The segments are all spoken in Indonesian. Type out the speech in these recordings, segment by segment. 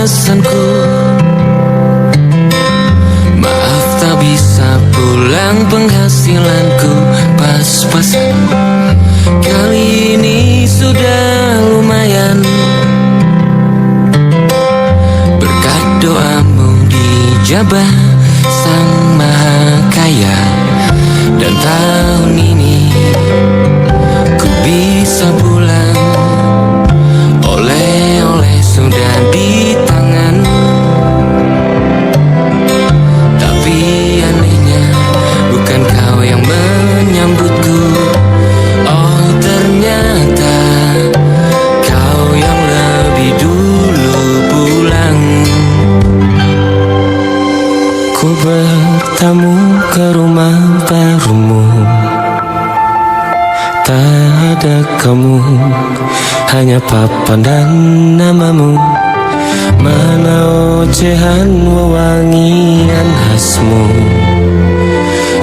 pesanku. Maaf tak bisa pulang, penghasilanku pas-pasan. Kali ini sudah lumayan, berkat doamu dijabah Sang Maha Kaya. Dan tahun ini ku bisa pulang, oleh-oleh sudah di tangan. Tapi anehnya bukan kau yang menyambutku. Oh ternyata kau yang lebih dulu pulang. Ku bertamu ke rumah barumu, tak ada kamu, hanya papan dan namamu. Mana ocehan wewangian khasmu.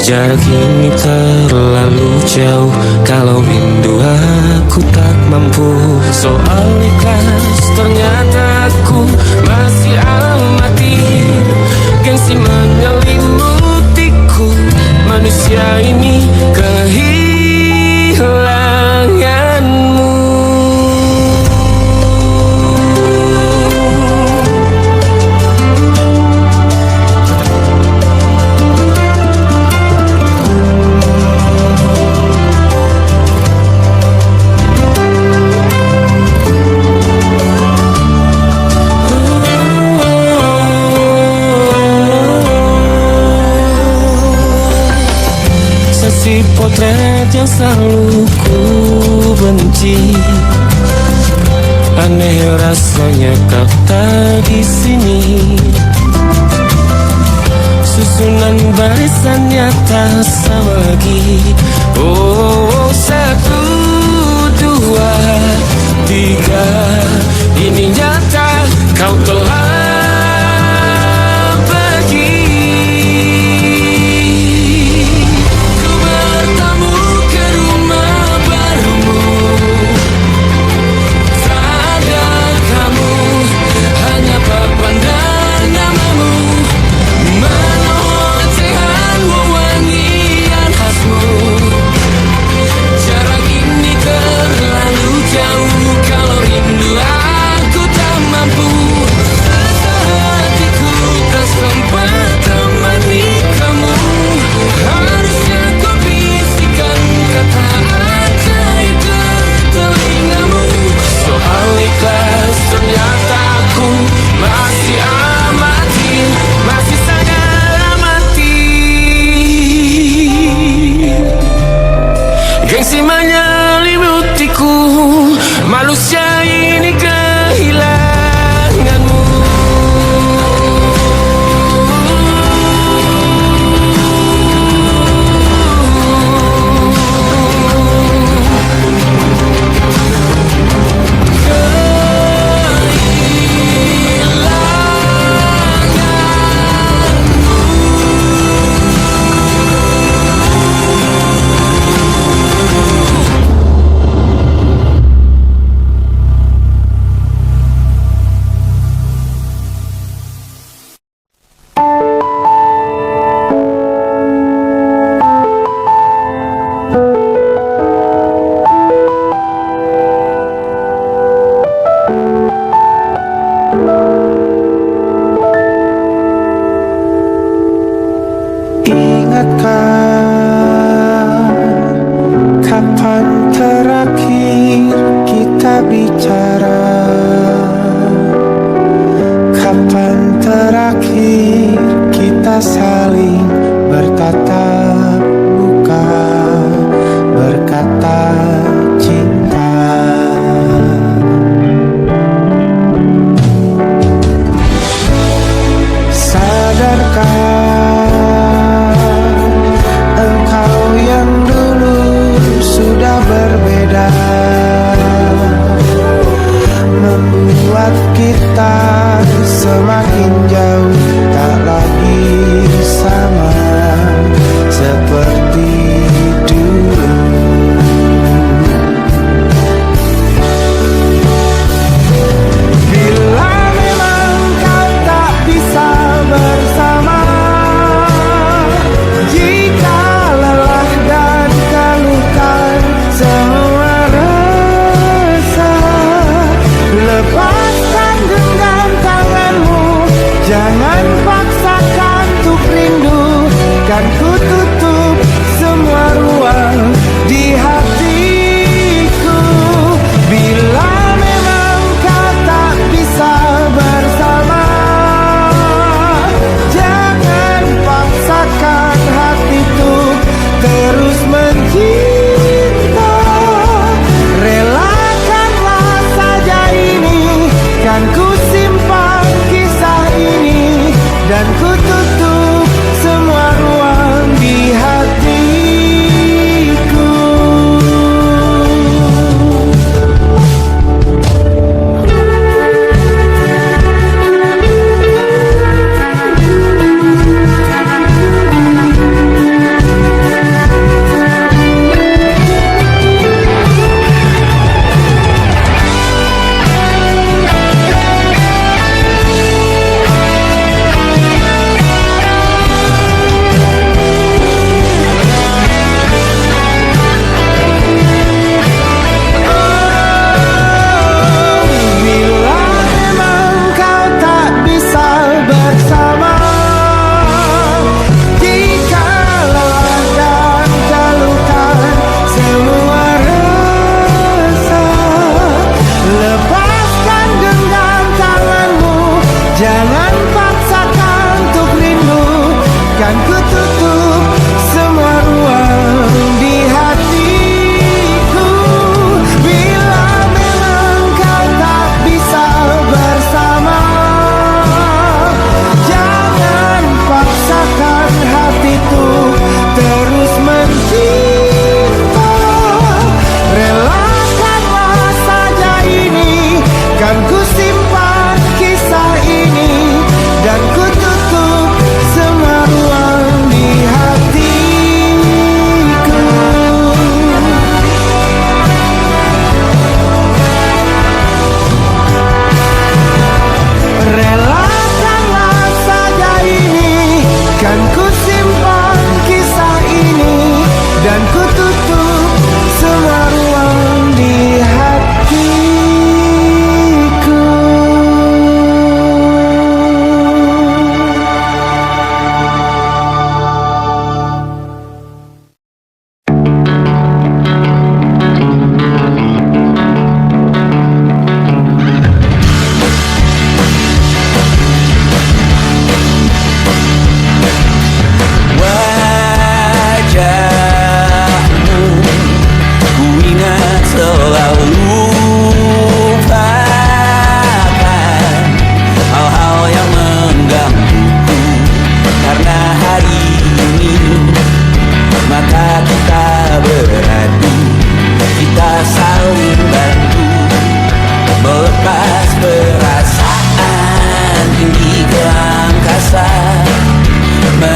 Jarak ini terlalu jauh, kalau rindu aku tak mampu. Soal ikhlas ternyata aku masih amati. Gengsi menyelimutiku, manusia ini kehilanganmu. Si potret yang selalu ku benci, aneh rasanya kau tak di sini. Susunan barisannya tak sama lagi. Oh, 1, 2, 3, ini nyata kau telah manusia ini kehilanganmu. Kapan terakhir kita bicara? Kapan terakhir kita saling bertatap muka, berkata cinta? Sadarkah berbeda, membuat kita semakin jauh, tak lagi sama seperti dulu. Bila memang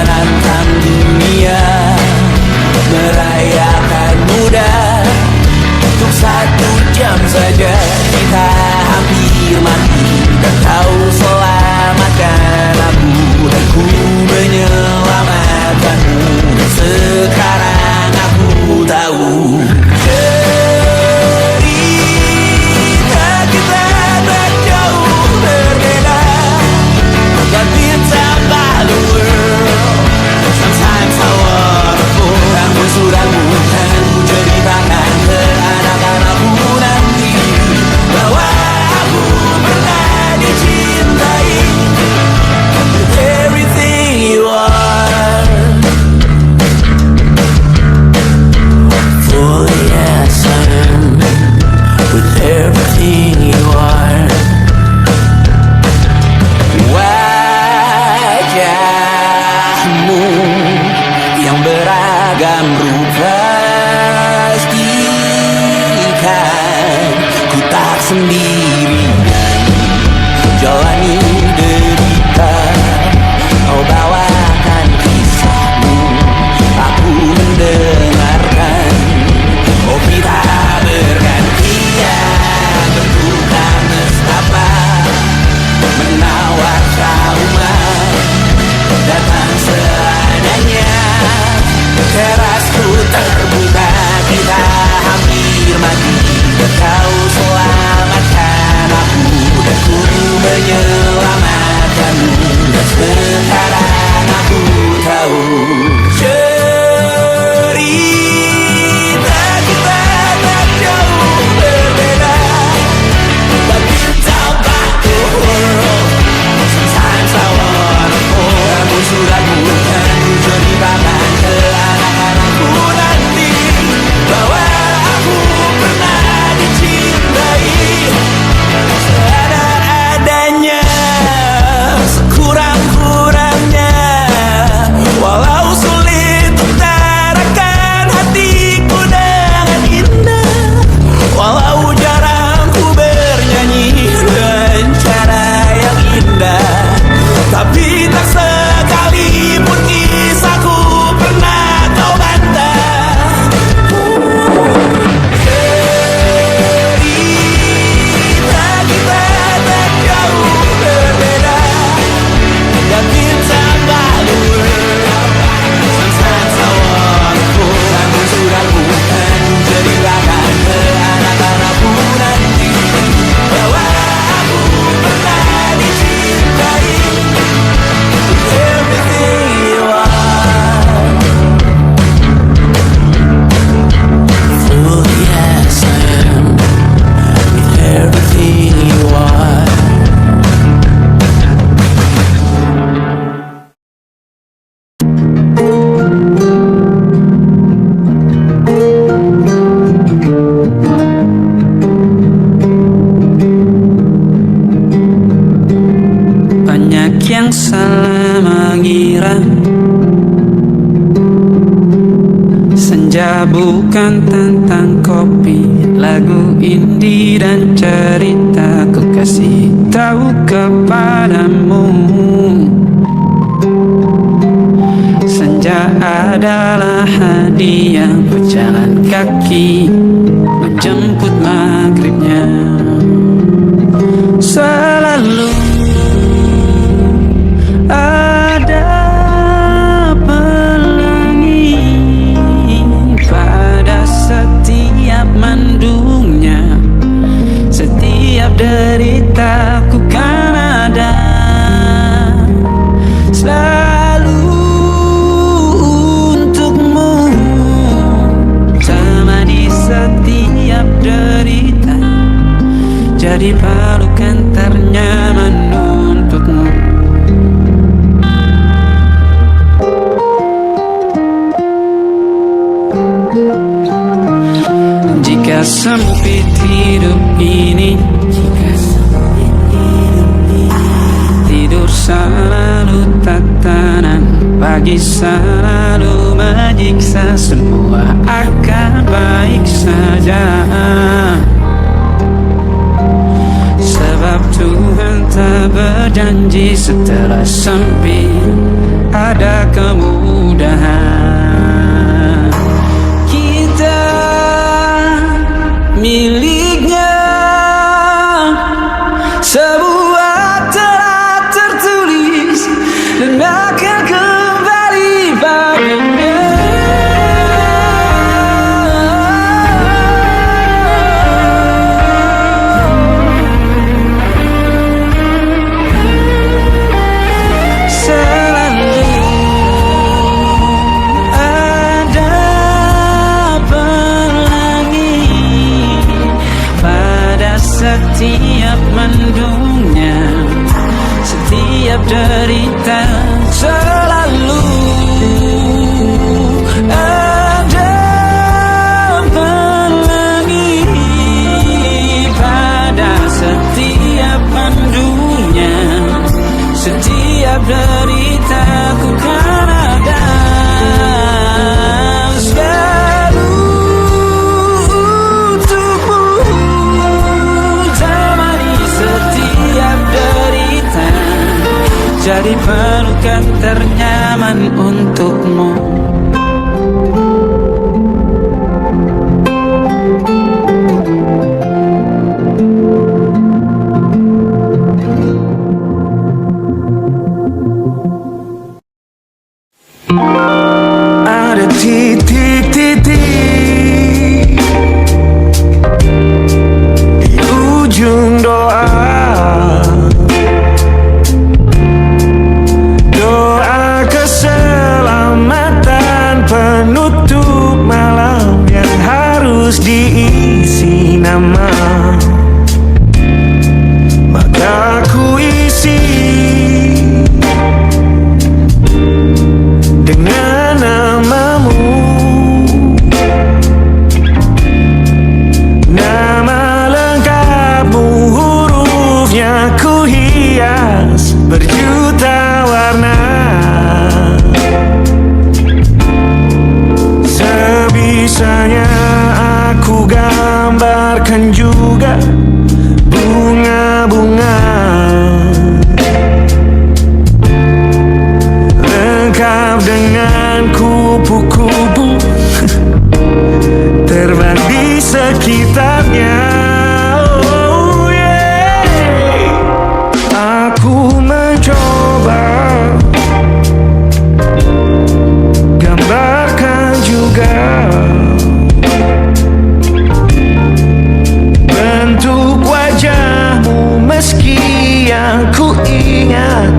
menantang dunia, merayakan muda. Untuk 1 jam saja kita hampir mati, dan kau selamatkan aku, dan ku menyelamatkanmu. Dan sekarang aku tahu cerita kita tak jauh berbeda. But it's about the world. Sometimes I wanna fall. Namun sudah bukan ku ceritakan ke anak-anakku nanti bahwa aku pernah dicintai with everything you are. For yes I am with everything you are. Wajahmu yang beragam rupa pastikan ku tak sendirian jalani derita. Kau bawakan kisahmu, aku mendengarkan. Oh kita bergantian bertukar nestapa, menawar trauma datang seadanya. Terasku terbuka, kita hampir mati, dan kau selamatkan aku, dan ku menyelamatkanmu. Dan sekarang aku tahu cerita kita tak jauh berbeda. But it's about the world. Sometimes I wanna fall. Namun sudah bukan ku ceritakan ke anak-anakku nanti bahwa aku pernah dicintai seadanya, sekurang-kurangnya. Walau sulit utarakan hatiku dengan indah, walau jarang ku bernyanyi dengan cara yang indah, tapi tak sekalipun kisahku pernah kau bantah. Cerita kita tak jauh berbeda, but it's about the world. Sometimes I wanna fall. Namun sudah bukan ceritakan ke anak-anakku nanti bahwa aku pernah dicintai with everything you are. For yes I am with everything you are. Banyak yang salah mengira senja bukan tentang kopi, lagu indie dan cerita. Ku kasih tahu kepadamu, senja adalah hadiah berjalan kaki menjemput maghribnya. Selalu ada pelangi pada setiap mendungnya, setiap deritaku kan ada selalu untukmu, temani setiap derita, jadi pelukan ternyaman untukmu. Jika sempit hidup ini, tidur selalu tatanan, pagi selalu menyiksa, semua akan baik saja. Sebab Tuhan tak berjanji setelah sempit ada kemudahan. Kita miliknya, sebuah telah tertulis dan akan kembali padanya. Setiap mendungnya, setiap derita, selalu ada pelangi. Pada setiap mendungnya, setiap derita, ku kan ada selalu untukmu. Jadi pelukan ternyaman untukmu. Ada titik-titik di ujung doa, penutup malam yang harus diisi nama. Maka ku isi dengan namamu. Nama lengkapmu, hurufnya ku hias berjuta warna. Sebisanya aku gambarkan juga bunga-bunga, lengkap dengan kupu-kupu terbang di sekitarnya. Oh yeah. Aku mencoba gambarkan juga bentuk wajahmu, meski yang ku ingat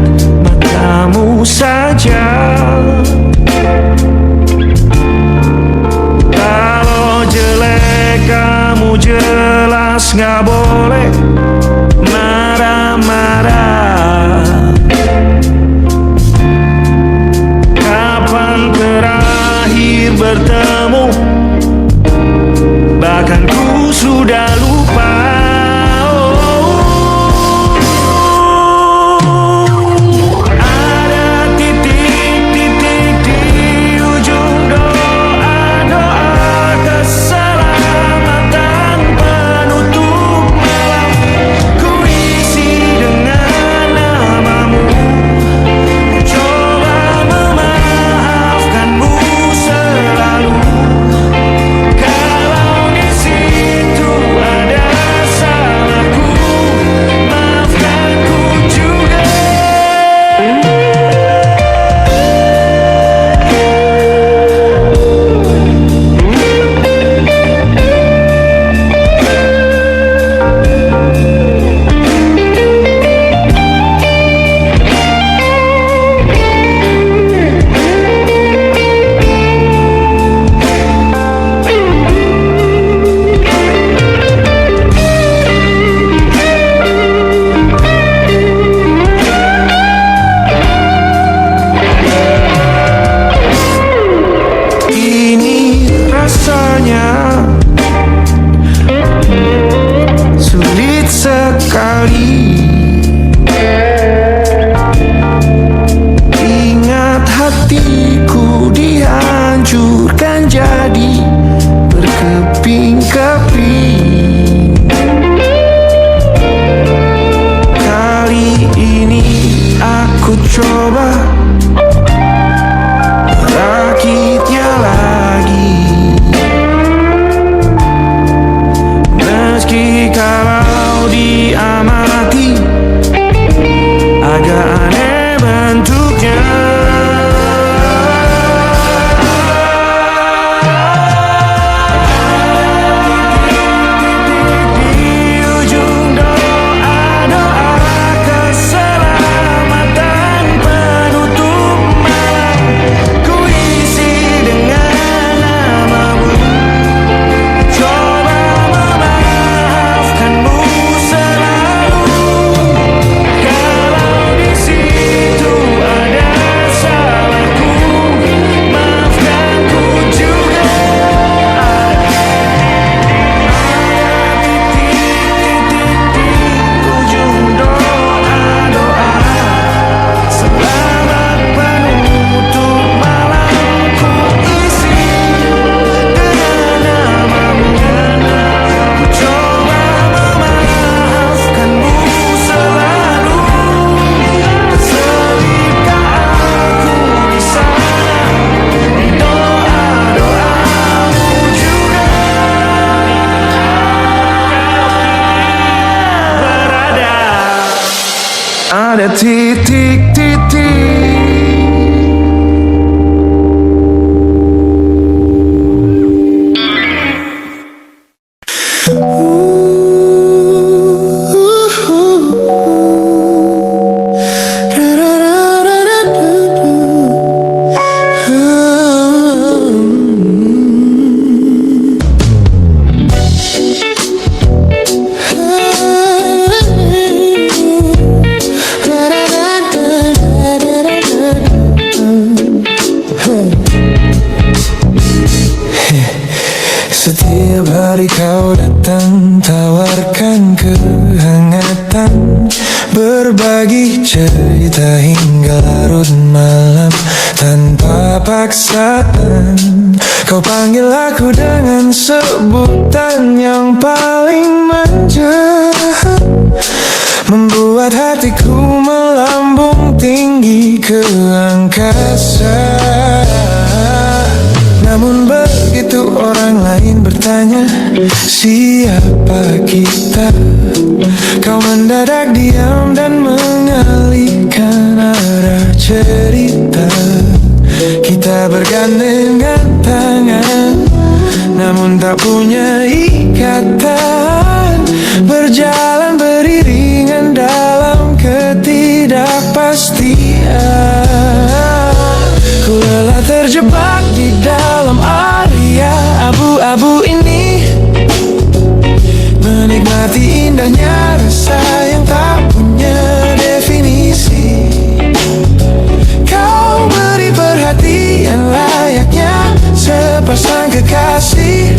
matamu saja. Kalau jelek kamu jelas gak boleh marah-marah. Kapan terakhir bertemu, bahkan ku sudah lupa. Ada titik-titik di ujung doa-doa keselamatan penutup malam pada titik-titik. Setiap hari kau datang, tawarkan kehangatan, berbagi cerita hingga larut malam tanpa paksaan. Kau panggil aku dengan sebutan yang paling manja, membuat hatiku melambung tinggi ke angkasa. Namun begitu orang lain bertanya, siapa kita? Kau mendadak diam dan mengalihkan arah cerita. Kita bergandengan tangan, namun tak punya ikatan, berjalan beriringan dalam ketidakpastian. Ku lelah terjebak di dalam area abu-abu ini, menikmati indahnya rasa yang tak punya definisi. Kau beri perhatian layaknya sepasang kekasih,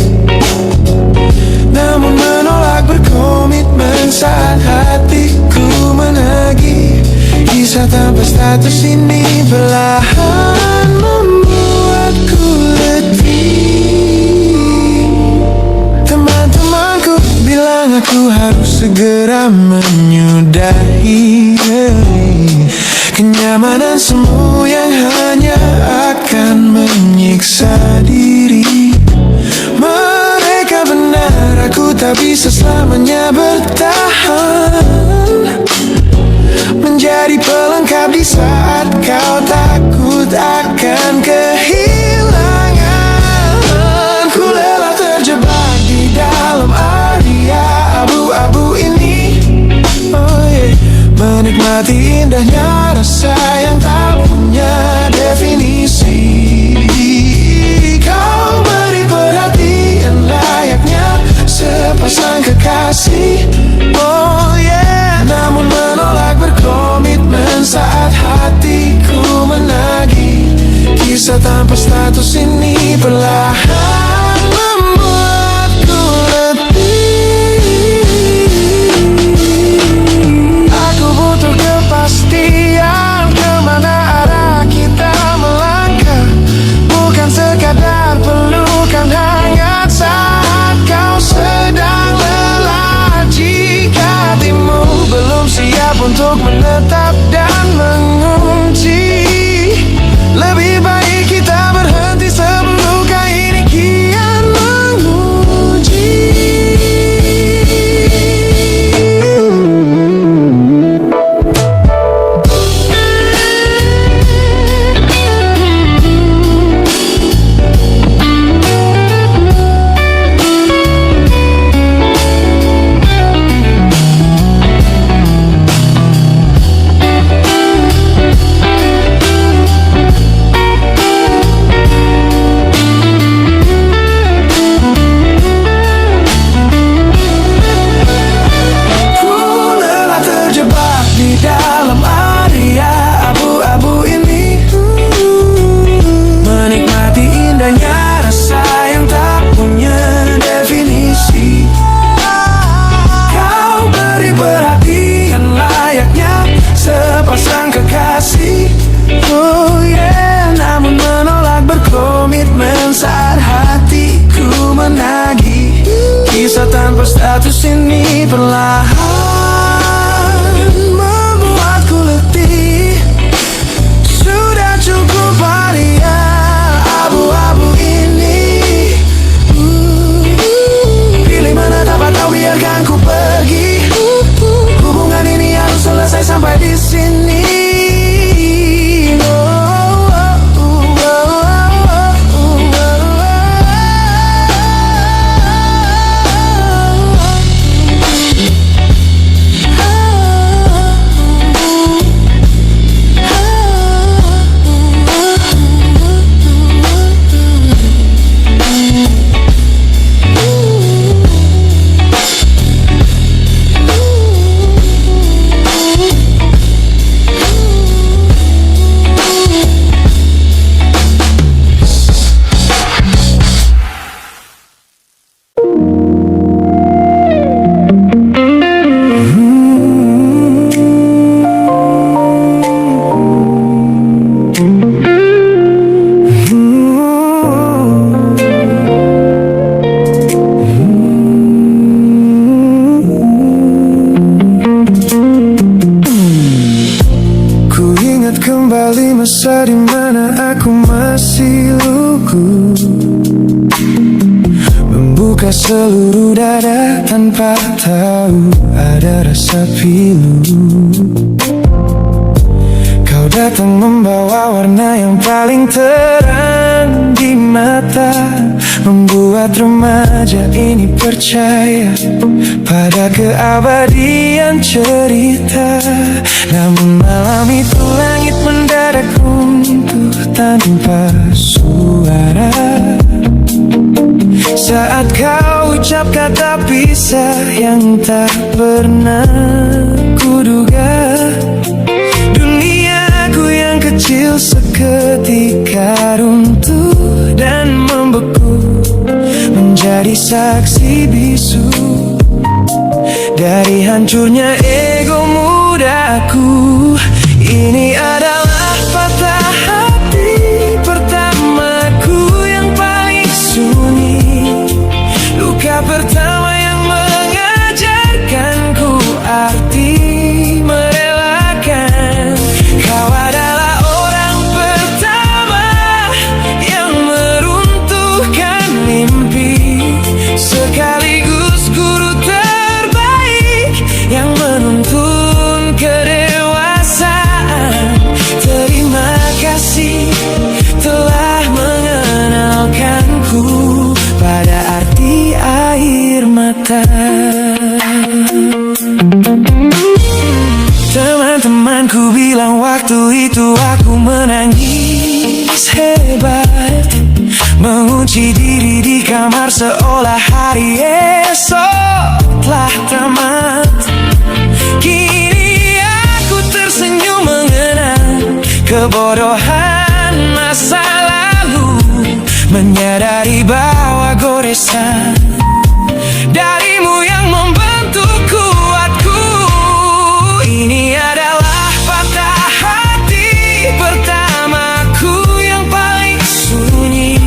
namun menolak berkomitmen saat hatiku menagih. Kisah tanpa status ini perlahan membuatku letih. Teman-temanku bilang aku harus segera menyudahi kenyamanan semu yang hanya akan menyiksa diri. Mereka benar, aku tak bisa selamanya bertahan, menjadi pelengkap di saat kau takut akan kehilangan. Ku lelah terjebak di dalam area abu-abu ini, menikmati indahnya rasa yang tak punya definisi. Kau beri perhatian layaknya sepasang kekasih, oh yeah, namun menolak berkomitmen saat hatiku menagih. Kisah tanpa status ini perlahan membuatku letih. Aku butuh kepastian kemana arah kita melangkah, bukan sekadar pelukan hangat saat kau sedang lelah. Jika hatimu belum siap untuk menetap dan mengunci, lebih baik kita berhenti sebelum luka ini kian menguji. Kisah tanpa status ini perlahan membuatku letih. Sudah cukup area abu-abu ini. Pilih mana dapat kau biarkan ku pergi. Hubungan ini harus selesai sampai di sini. kembali masa dimana aku masih lugu, membuka seluruh dada tanpa tahu ada rasa pilu. Kau datang membawa warna yang paling terang di mata, membuat remaja ini percaya pada keabadian cerita. Namun malam itu langit mendadak runtuh tanpa suara saat kau ucap kata pisah yang tak pernah kuduga. Duniaku yang kecil seketika runtuh dan membeku, menjadi saksi bisu dari hancurnya ego mudaku. Ini adalah patah hati pertamaku yang paling sunyi, luka pertama yang mengajarkanku arti merelakan. Kau adalah orang pertama yang meruntuhkan mimpi, sekaligus guru terbaik yang menuntun kedewasaan. Terima kasih telah mengenalkanku pada arti air mata. Teman-temanku bilang waktu itu aku menangis hebat, mengunci diri di kamar seolah hari esok telah tamat. Kini aku tersenyum mengenang kebodohan masa lalu, menyadari bahwa goresan darimu yang membentuk kuatku. Ini adalah patah hati pertamaku yang paling sunyi,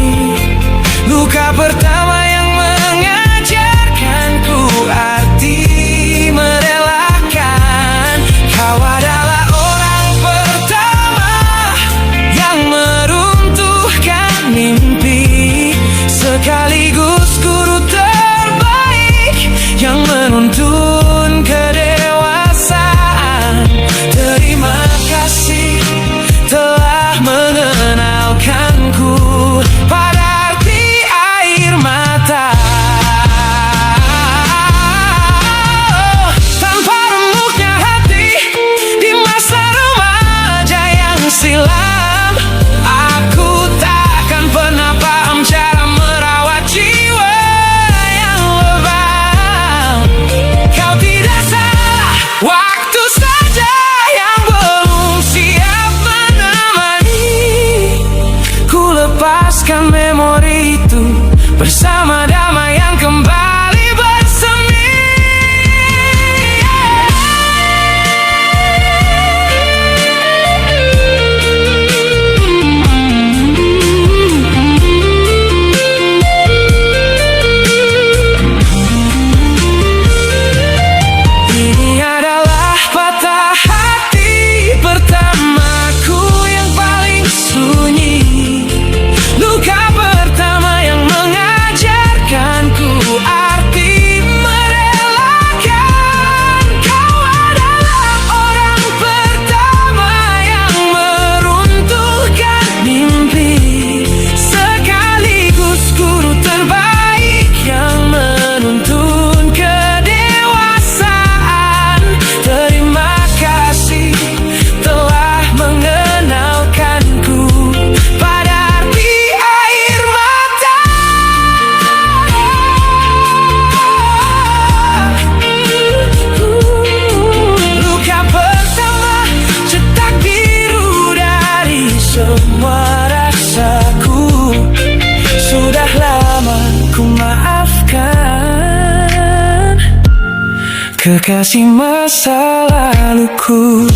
luka pertama yang mengajarkanku arti merelakan. Kau adalah orang pertama yang meruntuhkan mimpi, sekaligus guru terbaik yang menuntun kedewasaan. Terima kasih telah mengenalkanku pada arti air mata. Tanpa remuknya hati di masa remaja yang silam, aku takkan pernah paham cara merawat jiwa yang lebam. Kau tidak salah, waktu saja yang belum siap menemani. Ku lepaskan memori itu bersama damai yang kembali bersemi. Ini adalah patah hati pertamaku yang paling sunyi, luka pertama yang mengajarkanku arti merelakan. Kau adalah orang pertama yang meruntuhkan mimpi, sekaligus guru terbaik yang menuntun kedewasaan. Terima kasih telah mengenalkanku pada arti air mata. Luka pertama, cetak biru dari semua rasaku. Sudah lama ku maafkan kekasih masa laluku.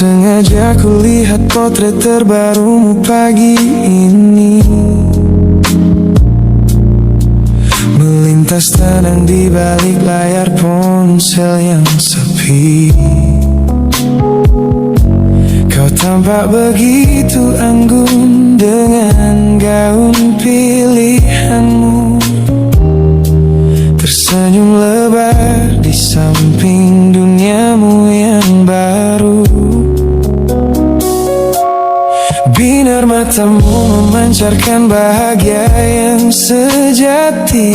Sengaja kulihat potret terbarumu pagi ini, melintas tenang di balik layar ponsel yang sepi. Kau tampak begitu anggun dengan gaun pilihanmu, tersenyum lebar di samping duniamu yang baru. Binar matamu memancarkan bahagia yang sejati,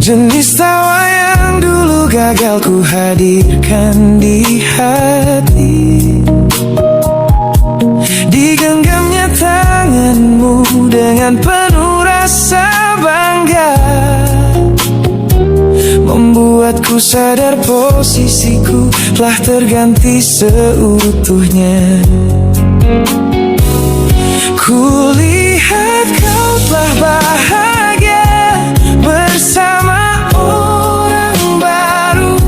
jenis tawa yang dulu gagal ku hadirkan di hati. Digenggamnya tanganmu dengan penuh rasa bangga, membuatku sadar posisiku telah terganti seutuhnya. Kulihat kau telah bahagia bersama orang baru,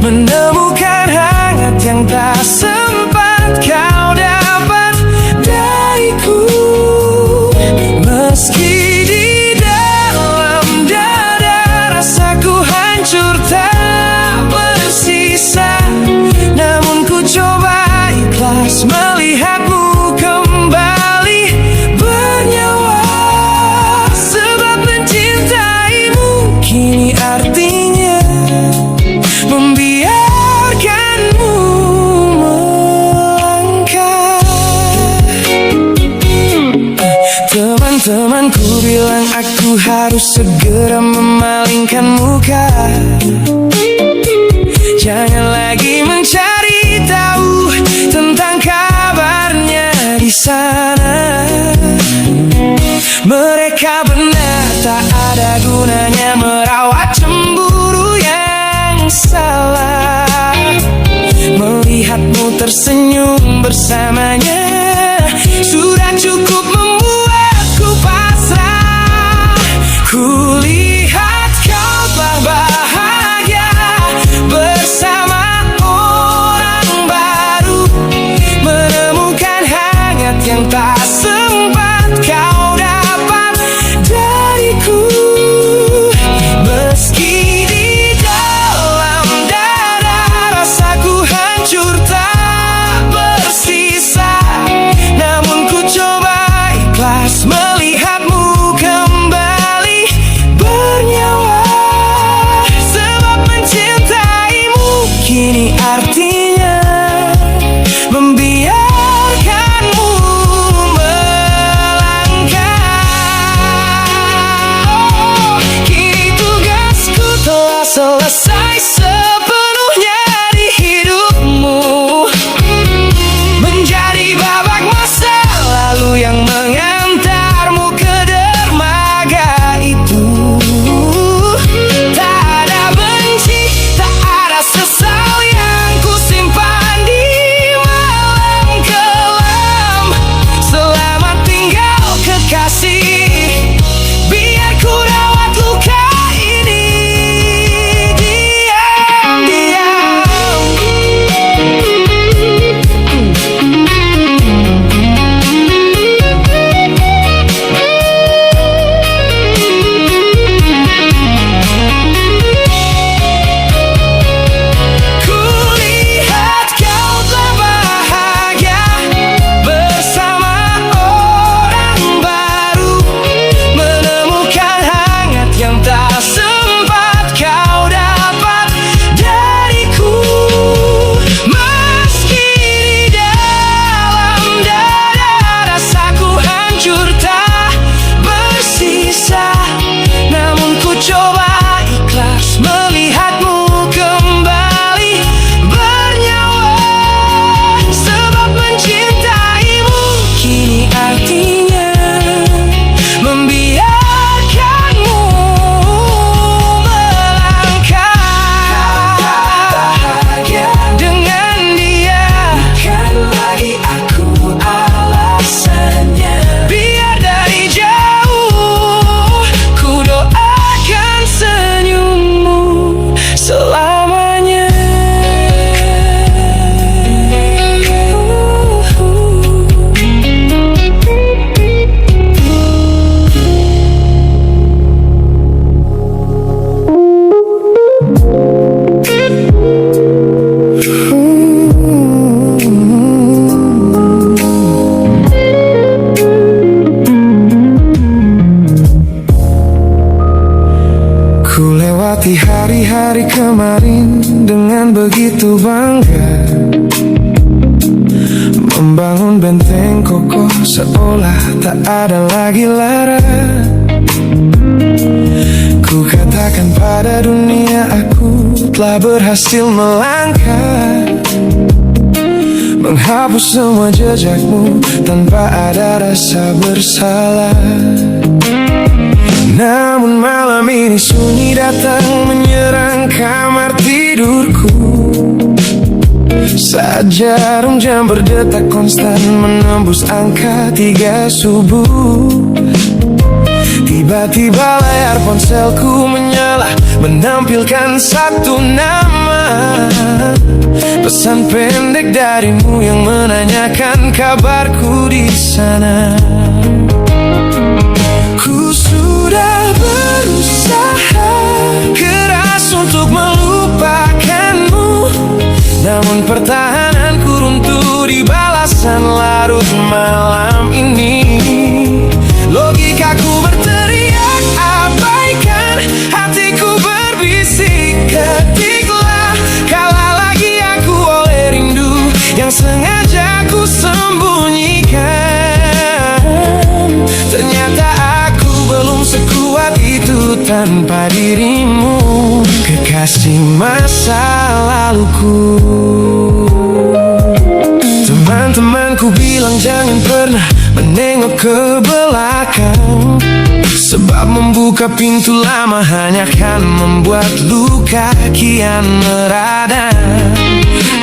menemukan hangat yang tak sempat kau dapat dariku. Meski di dalam dada rasaku hancur tak bersisa, namun ku coba ikhlas melihatmu kembali bernyawa. Sebab mencintaimu kini artinya membiarkanmu melangkah. Teman-temanku bilang aku harus segera memalingkan muka, jangan lagi mencari tahu tentang kabarnya di sana. Mereka benar, tak ada gunanya merawat cemburu yang salah. Melihatmu tersenyum bersamanya sudah cukup membuatku pasrah. Kulihat kau telah bahagia bersama orang baru, menemukan hangat yang tak sempat kau dapat dariku. Meski di dalam dada rasaku hancur tak bersisa, namun ku coba ikhlas melihatmu kembali bernyawa. Sebab mencintaimu kini artinya membiarkanmu melangkah. Kini tugasku telah selesai sepenuhnya di hidupmu, menjadi babak masa lalu yang mengantarmu ke dermaga itu. Tak ada benci, tak ada sesal yang ku simpan begitu bangga membangun benteng kokoh seolah tak ada lagi lara. Ku katakan pada dunia aku telah berhasil melangkah, menghapus semua jejakmu tanpa ada rasa bersalah. Namun malam ini sunyi datang menyerang kamar tidurku. Saat jarum jam berdetak konstan menembus angka 3 subuh, tiba-tiba layar ponselku menyala menampilkan satu nama. Pesan pendek darimu yang menanyakan kabarku di sana. Ku sudah berusaha keras untuk melupakanmu, namun pertahananku runtuh di balasan larut malam ini. Logikaku berteriak abaikan, hatiku berbisik ketiklah. Kalah lagi aku oleh rindu yang sengaja ku sembunyikan. Ternyata aku belum sekuat itu tanpa dirimu, kekasih masa laluku. Teman-temanku bilang jangan pernah menengok ke belakang, sebab membuka pintu lama hanya akan membuat luka kian meradang.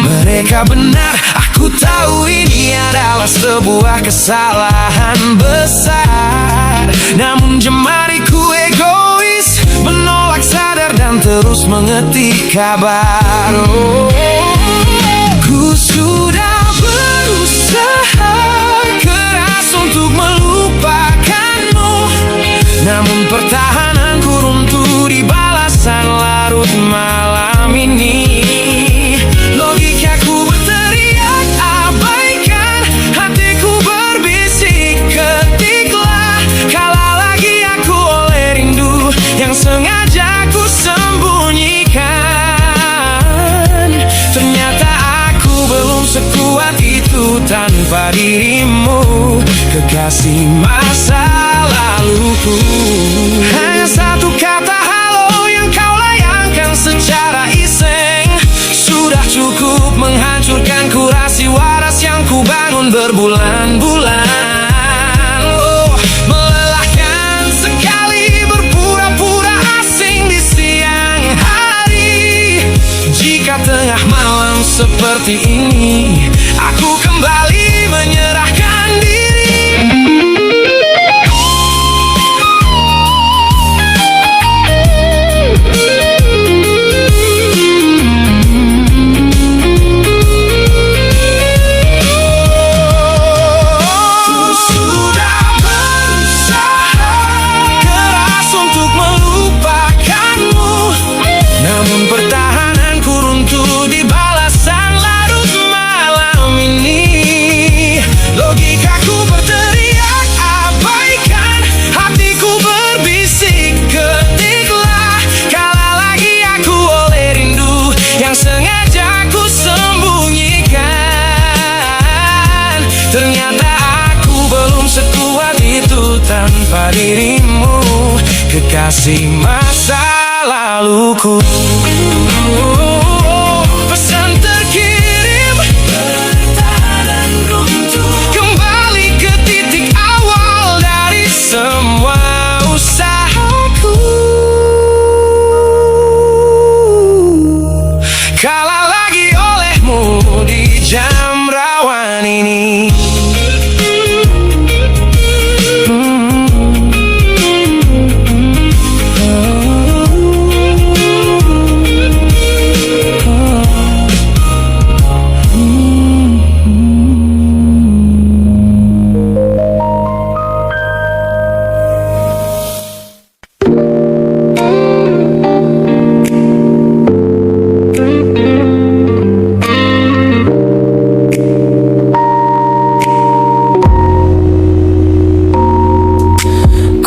Mereka benar, aku tahu ini adalah sebuah kesalahan besar. Namun jemariku egois, menolak sadar dan terus mengetik kabar. Ku sudah berusaha keras untuk melupakanmu, namun pertahananku runtuh di balasan larut malam ini. Logikaku berteriak abaikan, hatiku berbisik ketiklah. Kalah lagi aku oleh rindu yang sengaja ku sembunyikan. Ternyata aku belum sekuat itu tanpa dirimu, kekasih masa laluku. Hanya satu kata halo yang kau layangkan secara iseng sudah cukup menghancurkan kurasi waras yang ku bangun berbulan-bulan. Oh, melelahkan sekali berpura-pura asing di siang hari. Jika tengah malam seperti ini aku kembali menyerahkan diri. Tanpa dirimu, kekasih masa laluku. Pesan terkirim, bertahan runtuh, kembali ke titik awal dari semua usahaku. Kalah lagi olehmu di jam rawan ini.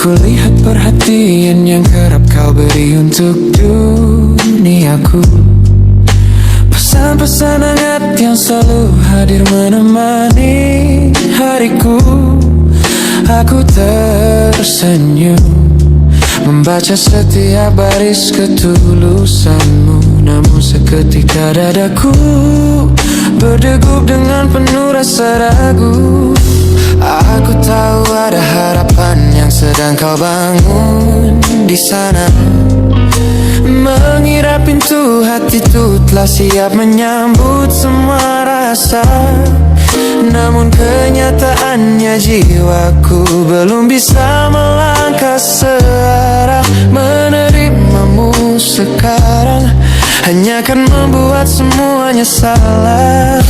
Kulihat perhatian yang kerap kau beri untuk duniaku. Pesan-pesan hadir menemani hariku. Aku tersenyum membaca setiap baris ketulusanmu. Namun seketika dadaku berdegup dengan penuh rasa ragu. Aku tahu ada harapan yang sedang kau bangun di sana. Mengira pintu hati itu telah siap menyambut semua rasa. Namun kenyataannya jiwaku belum bisa melangkah searah. Menerimamu sekarang hanya akan membuat semuanya salah.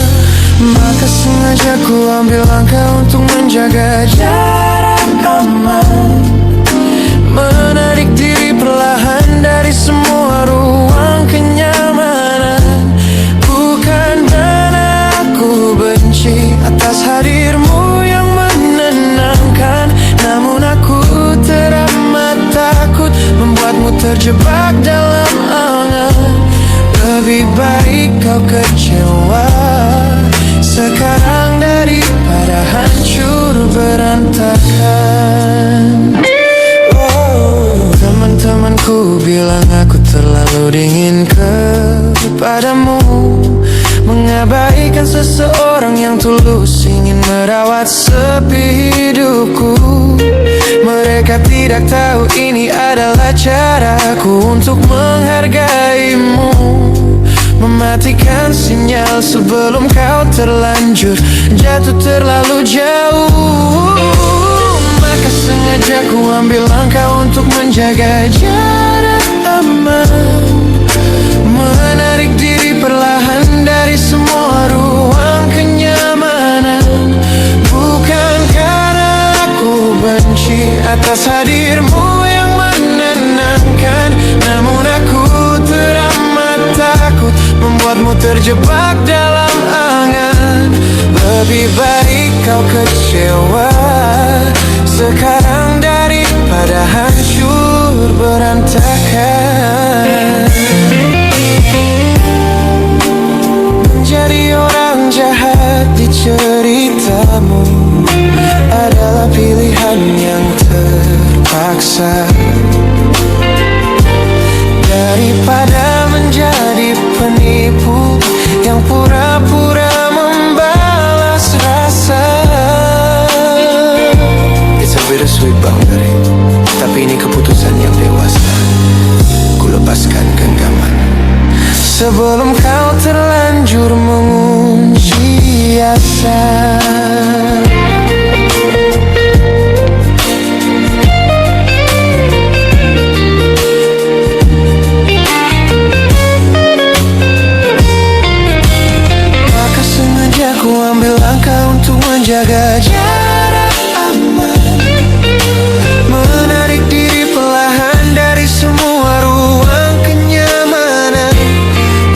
Maka sengaja ku ambil langkah untuk menjaga jarak aman, menarik diri perlahan dari semua ruang kenyamanan. Bukan karena aku benci atas hadirmu yang menenangkan, namun aku teramat takut membuatmu terjebak dalam angan. Lebih baik kau kecewa sekarang daripada hancur berantakan. Teman-temanku bilang aku terlalu dingin kepadamu, mengabaikan seseorang yang tulus ingin merawat sepi hidupku. Mereka tidak tahu ini adalah caraku untuk menghargaimu, mematikan sinyal sebelum kau terlanjur jatuh terlalu jauh. Maka sengaja ku ambil langkah untuk menjaga jarak aman, menarik diri perlahan dari semua ruang kenyamanan. Bukan karena aku benci atas hadirmu yang menenangkan, namun aku teramat takut membuatmu terjebak dalam angan. Lebih baik kau kecewa sekarang daripada hancur berantakan. Menjadi orang jahat di ceritamu adalah pilihan yang terpaksa, daripada menjadi penipu yang pura-pura membalas rasa. It's a bittersweet boundary, tapi ini keputusan yang dewasa. Ku lepaskan genggaman sebelum kau terlanjur mengunci asa. Ku ambil langkah untuk menjaga jarak aman, menarik diri perlahan dari semua ruang kenyamanan.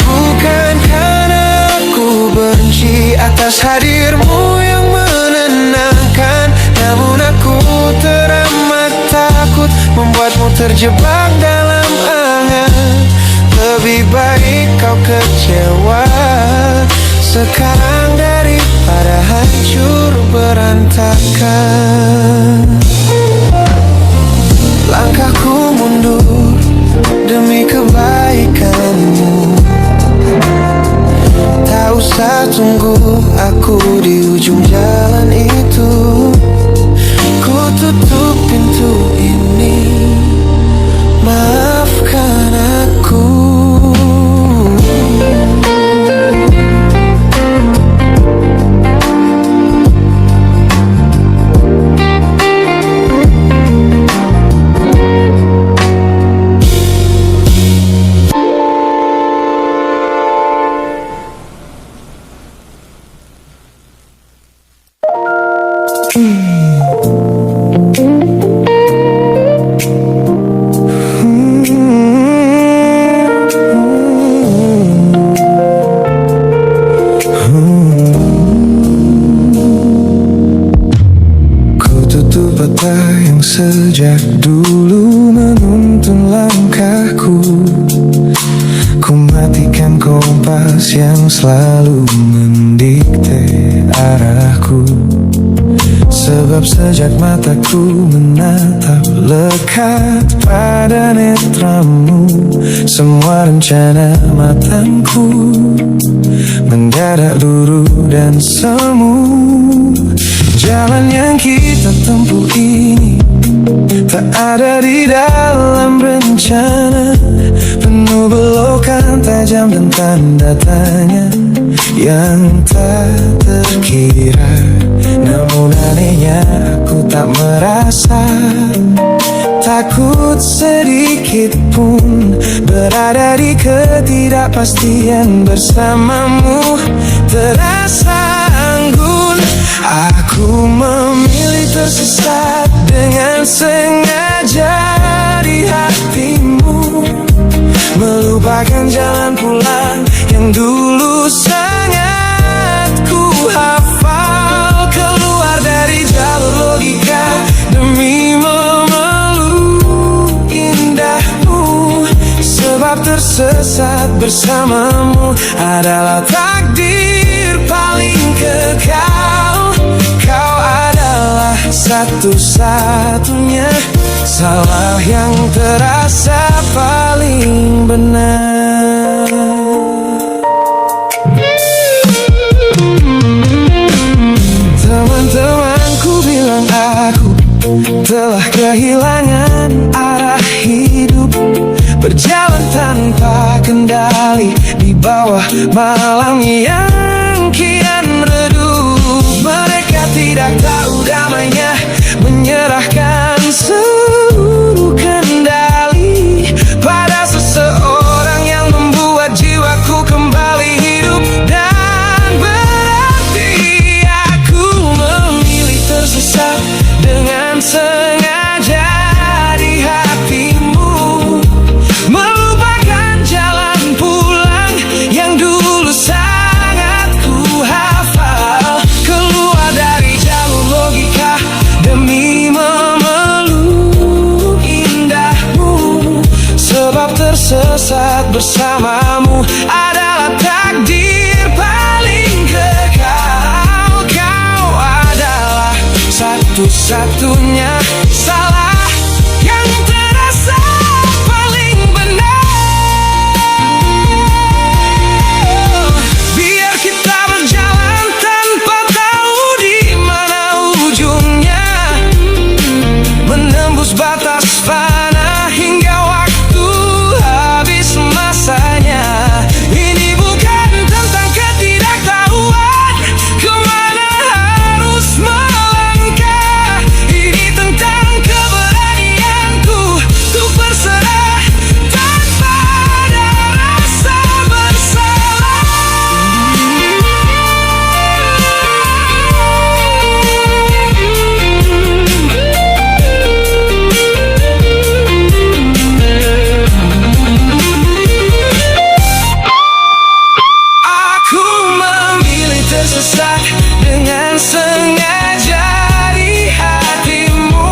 Bukan karena aku benci atas hadirmu yang menenangkan, namun aku teramat takut membuatmu terjebak dalam angan. Lebih baik kau kecewa sekarang daripada hancur berantakan. Langkahku mundur demi kebaikanmu. Tak usah tunggu aku di ujung jalan itu. Ku tutup pintu ini, maafkan aku. Sejak dulu menuntun langkahku, ku matikan kompas yang selalu mendikte. Sebab sejak mataku menatap lekat pada netramu, semua rencana matangku mendadak luruh dan semu. Jalan yang kita tempuh ini tak ada di dalam rencana, penuh belokan tajam dan tanda tanya yang tak terkira. Namun anehnya aku tak merasa takut sedikit pun berada di ketidakpastian bersamamu. Terasa anggun, aku memilih tersesat dengan sengaja di hatimu, melupakan jalan pulang yang dulu sangat ku hafal. Keluar dari jalur logika demi memeluk indahmu, sebab tersesat bersamamu adalah takdir paling kekal. Kau adalah satu-satunya salah yang terasa paling benar. Teman-temanku bilang aku telah kehilangan arah hidup, berjalan tanpa kendali di bawah malam yang kian redup. Mereka tidak tahu damainya menyerahkan seluruh kendali pada seseorang yang membuat jiwaku kembali hidup dan berarti. Aku memilih tersesat dengan sengaja di hatimu, melupakan jalan pulang yang dulu sangat ku hafal. Keluar dari jalur logika demi memeluk indahmu, sebab tersesat bersamamu adalah takdir paling kekal. Kau adalah satu-satunya salah yang terasa paling benar. Biar kita berjalan tanpa tahu di mana ujungnya, menembus batas fana hingga waktu habis masanya. Ini bukan tentang ketidaktahuan kemana harus melangkah, ini tentang keberanianku untuk berserah tanpa ada rasa bersalah. Aku memilih tersesat dengan sengaja di hatimu,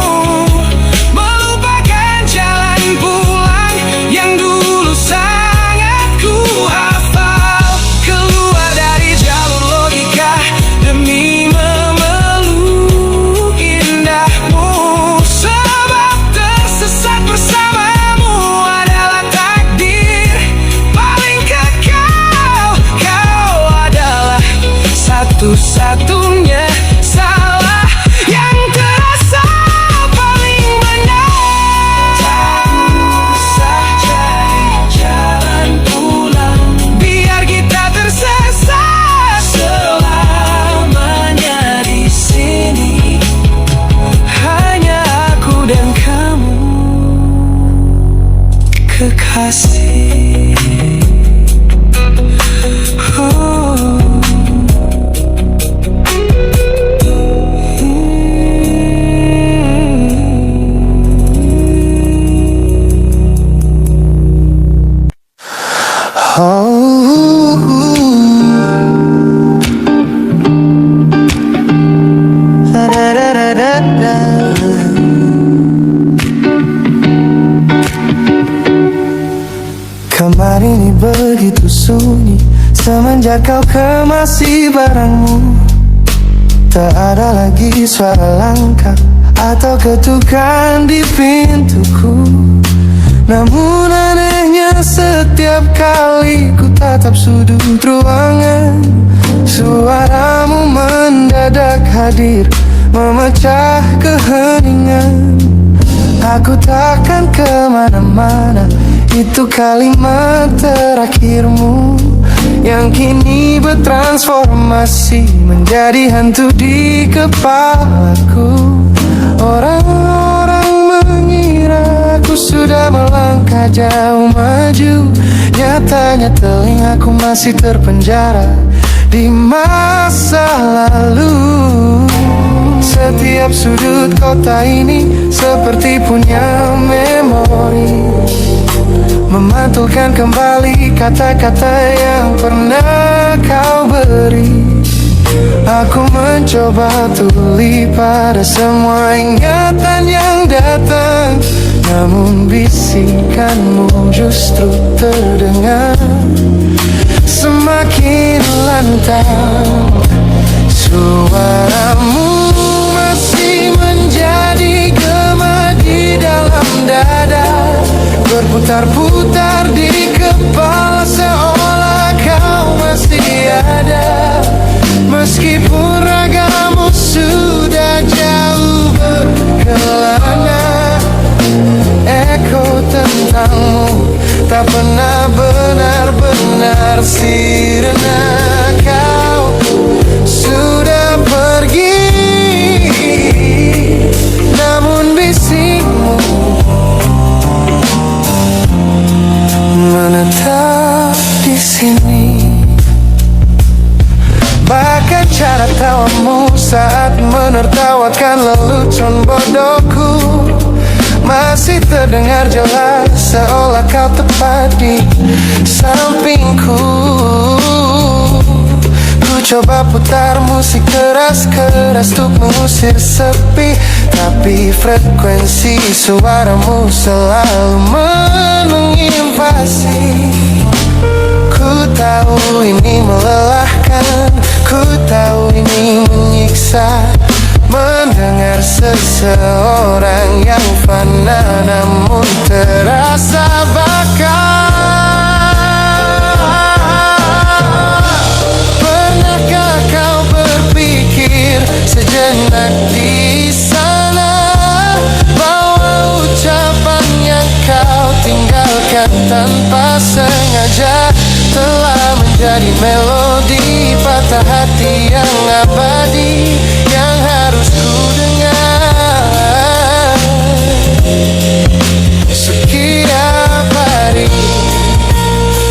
melupakan jalan pulang yang dulu sangat ku hafal. Keluar dari jalur logika demi memeluk indahmu, sebab tersesat bersamamu adalah takdir paling kekal. Kau adalah satu-satunya salah yang terasa paling benar. Tak usah cari jalan pulang, biar kita tersesat selamanya di sini. Hanya aku dan kamu, kekasih. Oh. Kamar ini begitu sunyi semenjak kau kemasi barangmu. Tak ada lagi suara langkah atau ketukan di pintuku. Namun anehnya setiap kali ku tatap sudut ruangan, suaramu mendadak hadir, memecah keheningan. Aku takkan kemana-mana, itu kalimat terakhirmu yang kini bertransformasi menjadi hantu di kepalaku. Orang-orang mengira aku sudah melangkah jauh maju, nyatanya telingaku masih terpenjara di masa lalu. Setiap sudut kota ini seperti punya memori, memantulkan kembali kata-kata yang pernah kau beri. Aku mencoba tuli pada semua ingatan yang datang, namun bisikanmu justru terdengar semakin lantang. Suaramu masih menjadi gema di dalam dada, berputar-putar di kepala seolah kau masih ada. Meskipun ragamu sudah jauh berkelana, eko tentangmu tak pernah benar-benar sirna. Kau sudah pergi, namun bisikmu menetap di sini. Bahkan cara tawamu saat menertawakan lelucon bodohku masih terdengar jelas, seolah kau tepat di sampingku. Ku coba putar musik keras-keras untuk mengusir sepi, tapi frekuensi suaramu selalu menginvasi. Ku tahu ini melelahkan, ku tahu ini menyiksa, mendengar seseorang yang fana namun terasa bakal. Pernahkah kau berpikir sejenak di sana bahwa ucapan yang kau tinggalkan tanpa sengaja telah menjadi melodi patah hati yang abadi yang harus ku dengar setiap hari.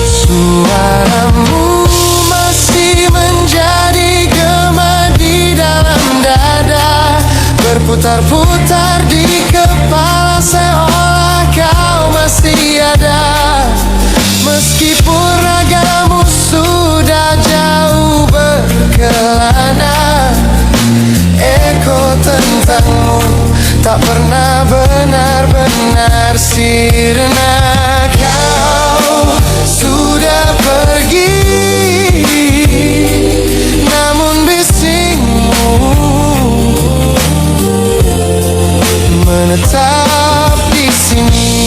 Suaramu masih menjadi gema di dalam dada, berputar-putar di kepala seolah kau masih ada. Meskipun ragamu sudah jauh berkelana, eko tentangmu tak pernah benar-benar sirna. Kau sudah pergi, namun bisikmu menetap di sini.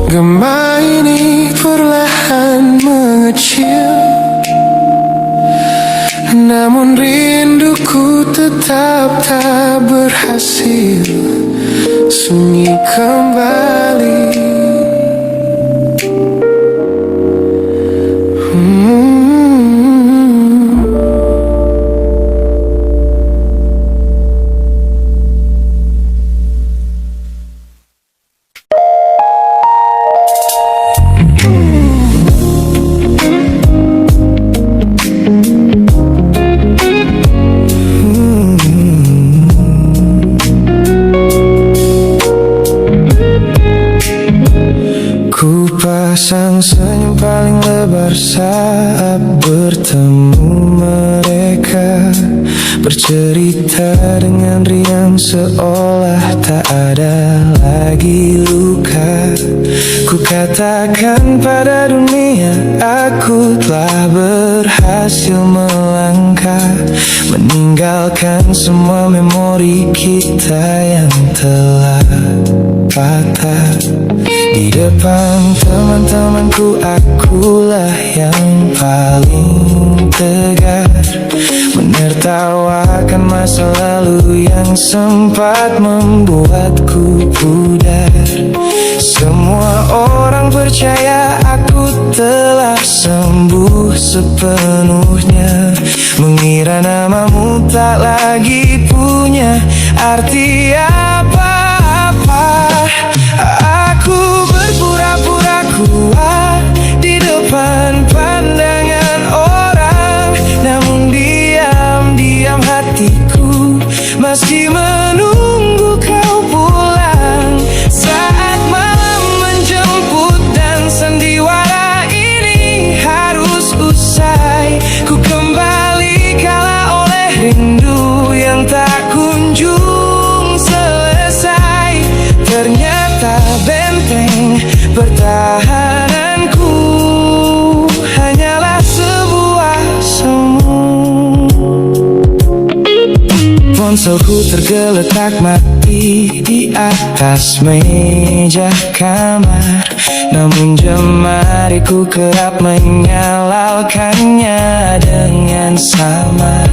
Gema ini perlahan mengecil, namun rinduku tetap tak berhasil sunyi kembali. senyum paling lebar saat bertemu mereka, bercerita dengan riang seolah tak ada lagi luka. Ku katakan pada dunia aku telah berhasil melangkah, meninggalkan semua memori kita yang telah patah. Di depan teman-temanku akulah yang paling tegar, menertawakan masa lalu yang sempat membuatku pudar. Semua orang percaya aku telah sembuh sepenuhnya, mengira namamu tak lagi punya arti apa-apa. Aku berpura-pura kuat di depan pandangan orang, namun diam-diam hatiku masih menunggu kau pulang. Saat malam menjemput dan sandiwara ini harus usai, ku kembali kalah oleh rindu yang tak kunjung selesai. Ternyata benteng pertahananku hanyalah sebuah semu. Ponselku tergeletak mati di atas meja kamar, namun jemariku kerap menyalakannya dengan samar.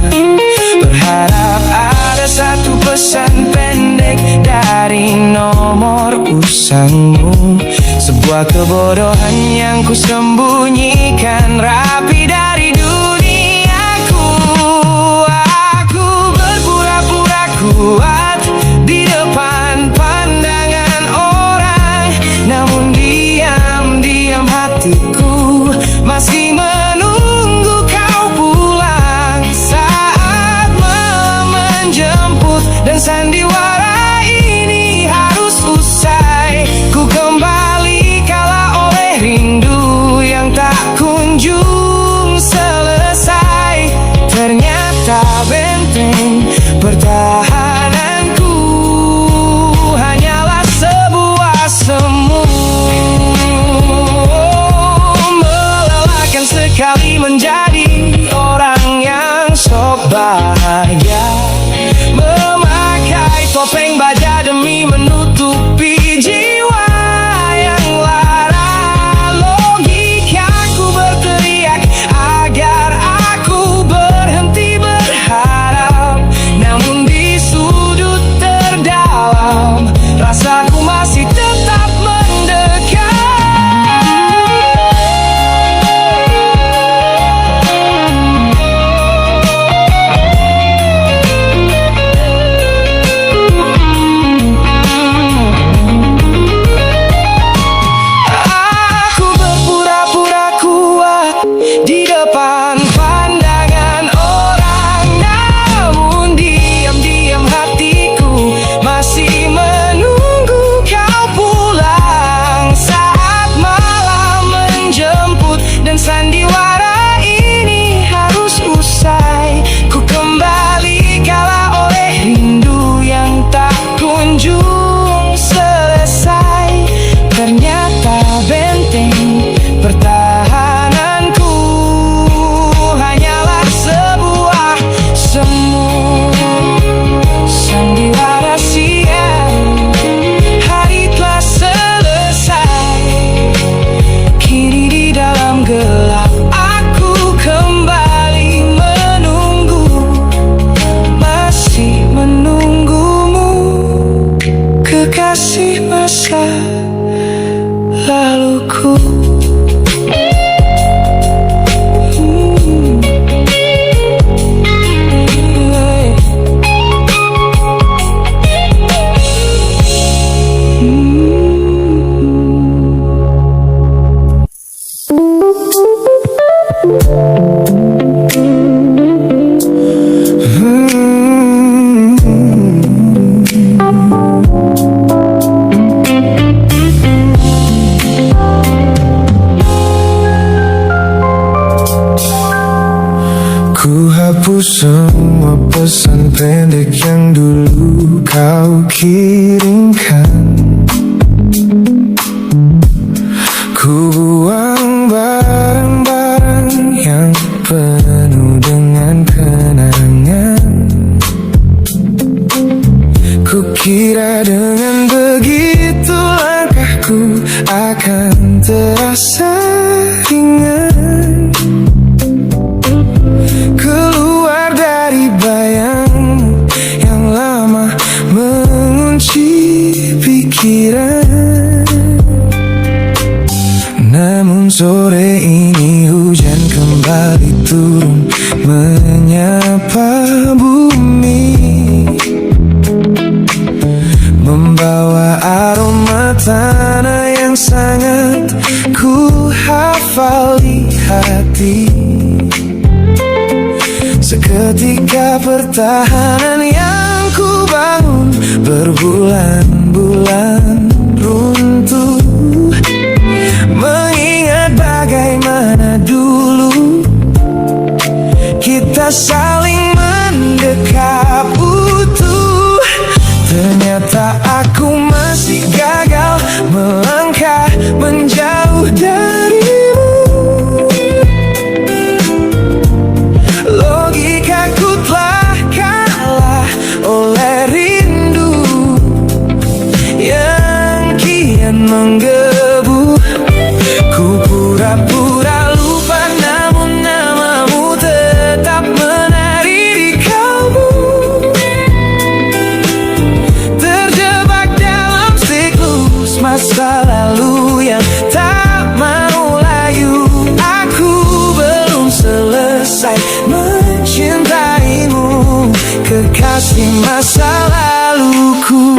Berharap ada satu pesan pendek dari nomor usangmu, sebuah kebodohan yang ku sembunyikan rapi dari duniaku. Aku berpura-pura kuat di depan pandangan orang, namun diam-diam hatiku masih menunggu kau pulang. Saat malam menjemput dan sandiwara ini harus usai, ku kembali kalah oleh rindu yang tak kunjung selesai. Ternyata benteng pertahananku hanyalah sebuah semu. Melelahkan sekali menjadi orang yang sok bahagia, memakai topeng baja demi menutupi jiwa yang lara. Logikaku berteriak agar aku berhenti berharap, namun di sudut terdalam rasaku masih tetap mendekat. Aku berpura-pura kuat di depan pandangan orang, namun diam-diam hatiku masih menunggu kau pulang. Saat malam menjemput dan sandiwara ini harus usai, ku kembali kalah oleh rindu yang tak kunjung selesai. Ternyata benteng pertahananku hanyalah sebuah semu. Sandiwara siang, hari telah selesai. Kini di dalam gelap aku kembali menunggu, masih menunggumu, kekasih masa laluku. semua pesan pendek yang dulu kau kirimkan. Ku buang barang-barang yang penuh dengan kenangan. Ku kira dengan begitu langkahku akan terasa ringan. Keluar dari bayangmu yang lama mengunci pikiran. Namun sore ini hujan kembali turun menyapa bumi, membawa aroma tanah yang sangat ku hafal di hati. Seketika pertahanan yang ku bangun berbulan-bulan runtuh. Mengingat bagaimana dulu kita saling mendekap utuh. Ternyata aku masih gagal melangkah menjauh darimu. Logikaku telah kalah oleh rindu yang kian menggebu. Ku pura-pura lupa, namun namamu tetap menari di kalbu. Terjebak dalam siklus masa lalu yang tak mau layu. Aku belum selesai mencintaimu, kekasih masa laluku.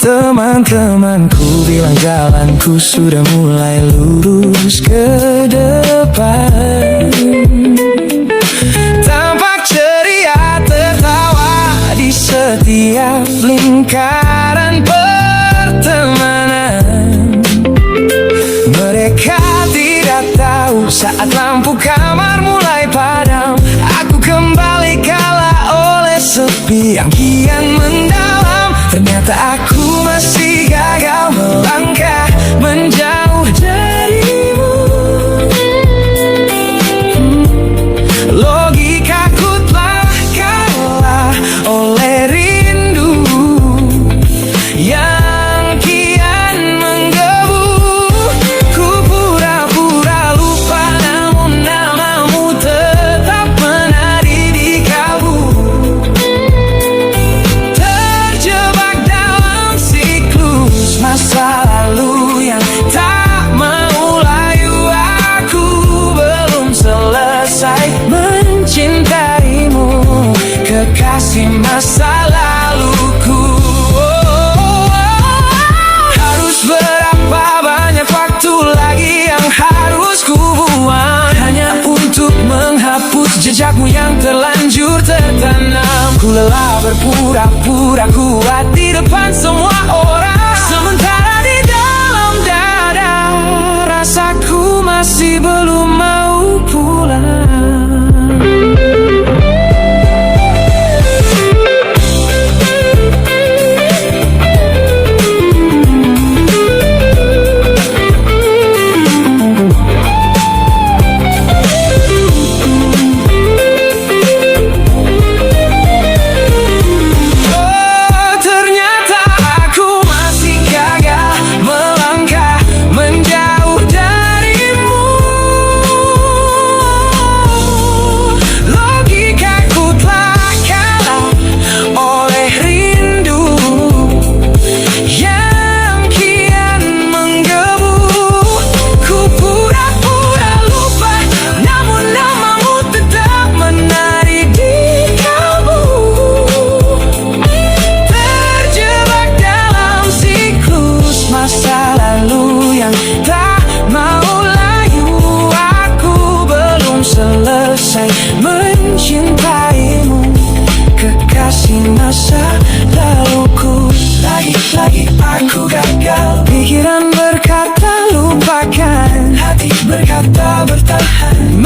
Teman-temanku bilang jalanku sudah mulai lurus ke depan. Tampak ceria tertawa di setiap lingkaran pertemanan. Mereka tidak tahu saat lampu kamar mulai padam, aku kembali kalah oleh sepi yang kian mendalam. Ternyata aku masih gagal melangkah menjauh darimu. Logikaku telah kalah oleh rindu yang kian menggebu. Ku pura-pura lupa, namun namamu tetap menari di kalbu. Terjebak dalam siklus masa lalu yang tak mau layu. Aku belum selesai mencintaimu, kekasih masa laluku. Harus berapa banyak waktu lagi yang harus ku buang hanya untuk menghapus jejakmu yang terlanjur tertanam. Ku lelah berpura-pura kuat di depan semua orang, sementara di dalam dada rasaku masih belum mau pulang. Pikiran berkata lupakan, hati berkata bertahan.